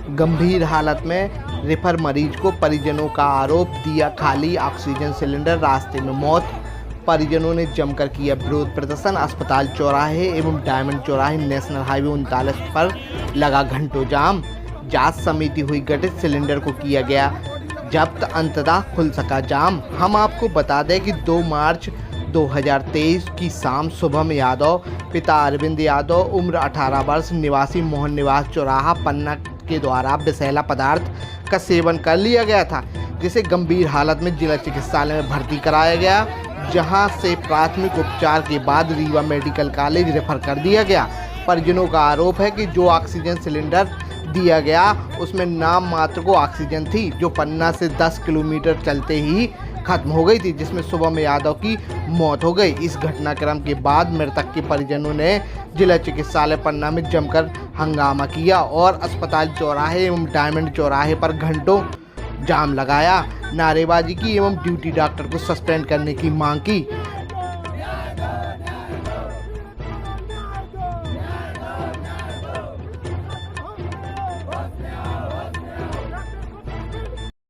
गंभीर हालत में रेफर मरीज को परिजनों का आरोप, दिया खाली ऑक्सीजन सिलेंडर, रास्ते में मौत। परिजनों ने जमकर किया विरोध प्रदर्शन। अस्पताल चौराहे एवं डायमंड चौराहे नेशनल हाईवे 39 पर लगा घंटों जाम। जांच समिति हुई गठित, सिलेंडर को किया गया जब्त, अंततः खुल सका जाम। हम आपको बता दें कि 2 मार्च 2023 की शाम शुभम यादव, पिता अरविंद यादव, उम्र 18 वर्ष, निवासी मोहन निवास चौराहा, पन्ना के द्वारा विषैला पदार्थ का सेवन कर लिया गया था, जिसे गंभीर हालत में जिला चिकित्सालय में भर्ती कराया गया, जहां से प्राथमिक उपचार के बाद रीवा मेडिकल कॉलेज रेफर कर दिया गया। परिजनों का आरोप है कि जो ऑक्सीजन सिलेंडर दिया गया उसमें नाम मात्र को ऑक्सीजन थी, जो पन्ना से 10 किलोमीटर चलते ही खत्म हो गई थी, जिसमें शुभम यादव की मौत हो गई। इस घटनाक्रम के बाद मृतक के परिजनों ने जिला चिकित्सालय पन्ना में जमकर हंगामा किया और अस्पताल चौराहे एवं डायमंड चौराहे पर घंटों जाम लगाया, नारेबाजी की एवं ड्यूटी डॉक्टर को सस्पेंड करने की मांग की।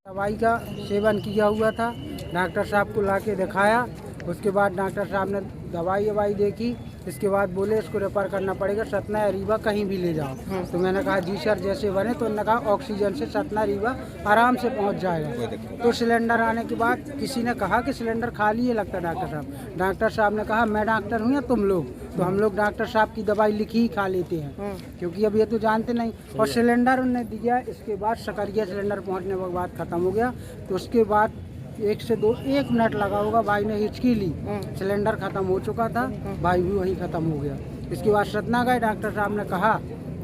दवाई का सेवन किया हुआ था, डॉक्टर साहब को लाके दिखाया। उसके बाद डॉक्टर साहब ने दवाई देखी, इसके बाद बोले इसको रेफर करना पड़ेगा सतना या रीवा, कहीं भी ले जाओ। तो मैंने कहा जी सर जैसे बने, तो उन्होंने कहा ऑक्सीजन से सतना रीवा आराम से पहुंच जाएगा। तो सिलेंडर आने के बाद किसी ने कहा कि सिलेंडर खाली है लगता डॉक्टर साहब। डॉक्टर साहब ने कहा मैं डॉक्टर हूँ या तुम लोग, तो हम लोग डॉक्टर साहब की दवाई लिखी ही खा लेते हैं, क्योंकि अब ये तो जानते नहीं। और सिलेंडर उन्होंने दिया, इसके बाद सकरिया सिलेंडर पहुँचने के बाद ख़त्म हो गया। तो उसके बाद 1 से 1 मिनट लगा होगा, भाई ने हिचकी ली, सिलेंडर ख़त्म हो चुका था, भाई भी वहीं ख़त्म हो गया। इसके बाद सतना गए, डॉक्टर साहब ने कहा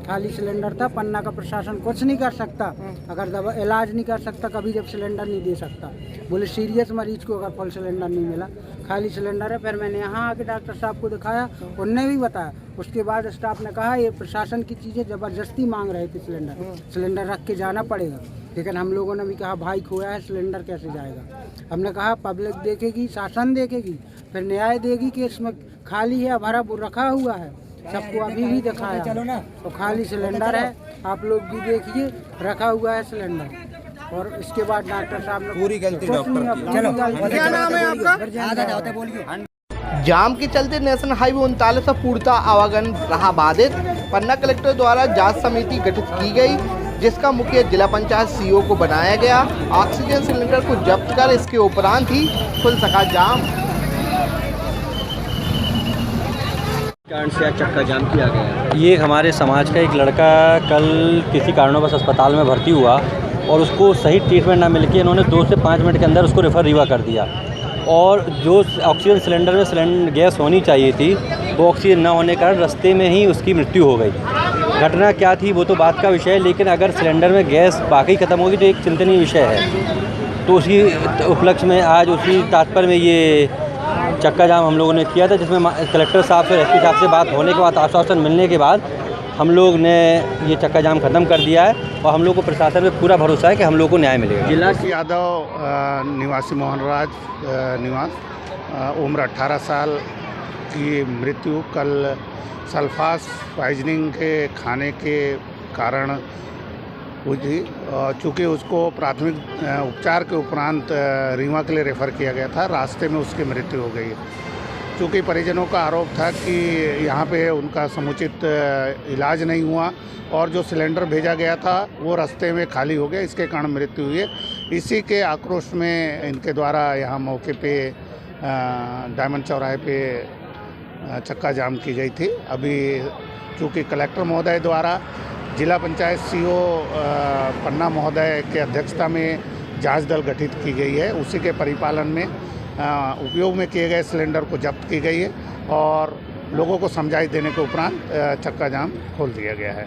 खाली सिलेंडर था, पन्ना का प्रशासन कुछ नहीं कर सकता, अगर दवा इलाज नहीं कर सकता कभी जब सिलेंडर नहीं दे सकता। बोले सीरियस मरीज को अगर फुल सिलेंडर नहीं मिला, खाली सिलेंडर है। फिर मैंने यहाँ आके डॉक्टर साहब को दिखाया, उनने भी बताया। उसके बाद स्टाफ ने कहा ये प्रशासन की चीज़ें ज़बरदस्ती मांग रहे थे, सिलेंडर रख के जाना पड़ेगा। लेकिन हम लोगों ने भी कहा भाई खोया है, सिलेंडर कैसे जाएगा। हमने कहा पब्लिक देखेगी, शासन देखेगी, फिर न्याय देगी कि इसमें खाली है, भरा रखा हुआ है। सबको अभी भी दिखाया तो खाली सिलेंडर है, आप लोग भी देखिए रखा हुआ है सिलेंडर। और इसके बाद डॉक्टर साहब ने पूरी गलती डॉक्टर क्या नाम है आपका? जाम के चलते नेशनल हाईवे 39 से पूर्णतः आवागमन रहा बाधित। पन्ना कलेक्टर द्वारा जांच समिति गठित की गई, जिसका मुखिया जिला पंचायत सीओ को बनाया गया। ऑक्सीजन सिलेंडर को जब्त कर इसके उपरांत ही खुल सका जाम। कारण से चक्का जाम किया गया। ये हमारे समाज का एक लड़का कल किसी कारणवश अस्पताल में भर्ती हुआ और उसको सही ट्रीटमेंट ना मिलकर इन्होंने 2 से 5 मिनट के अंदर उसको रेफर रीवा कर दिया। और जो ऑक्सीजन सिलेंडर में गैस होनी चाहिए थी, वो ऑक्सीजन ना होने के कारण रास्ते में ही उसकी मृत्यु हो गई। घटना क्या थी वो तो बात का विषय है, लेकिन अगर सिलेंडर में गैस बाकी ख़त्म होगी तो एक चिंतनीय विषय है। तो उसी उपलक्ष्य में आज उसी तात्पर्य में ये चक्का जाम हम लोगों ने किया था, जिसमें कलेक्टर साहब से एसपी साहब से बात होने के बाद, आश्वासन मिलने के बाद हम लोग ने ये चक्का जाम ख़त्म कर दिया है और हम लोग को प्रशासन में पूरा भरोसा है कि हम लोग को न्याय मिलेगा। जिला यादव निवासी मोहनराज निवास, उम्र 18 साल की मृत्यु कल सल्फास पॉइजनिंग के खाने के कारण हुई थी। चूँकि उसको प्राथमिक उपचार के उपरांत रीवा के लिए रेफ़र किया गया था, रास्ते में उसकी मृत्यु हो गई। चूँकि परिजनों का आरोप था कि यहाँ पे उनका समुचित इलाज नहीं हुआ और जो सिलेंडर भेजा गया था वो रास्ते में खाली हो गया, इसके कारण मृत्यु हुई है। इसी के आक्रोश में इनके द्वारा यहाँ मौके पे डायमंड चौराहे पे चक्का जाम की गई थी। अभी चूँकि कलेक्टर महोदय द्वारा जिला पंचायत सीओ पन्ना महोदय के अध्यक्षता में जांच दल गठित की गई है, उसी के परिपालन में उपयोग में किए गए सिलेंडर को जब्त की गई है और लोगों को समझाइश देने के उपरांत चक्का जाम खोल दिया गया है।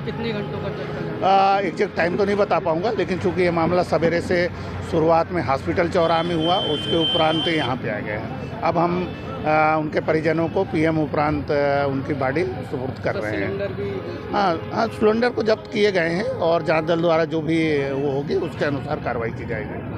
कितने घंटों का चक्का? एग्जैक्ट टाइम तो नहीं बता पाऊंगा, लेकिन चूंकि ये मामला सवेरे से शुरुआत में हॉस्पिटल चौराहा में हुआ, उसके उपरांत यहाँ पे आ गए हैं। अब हम उनके परिजनों को पीएम उपरांत उनकी बॉडी सुपुर्द कर रहे हैं। हाँ, सिलेंडर को जब्त किए गए हैं और जांच दल द्वारा जो भी वो होगी उसके अनुसार कार्रवाई की जाएगी।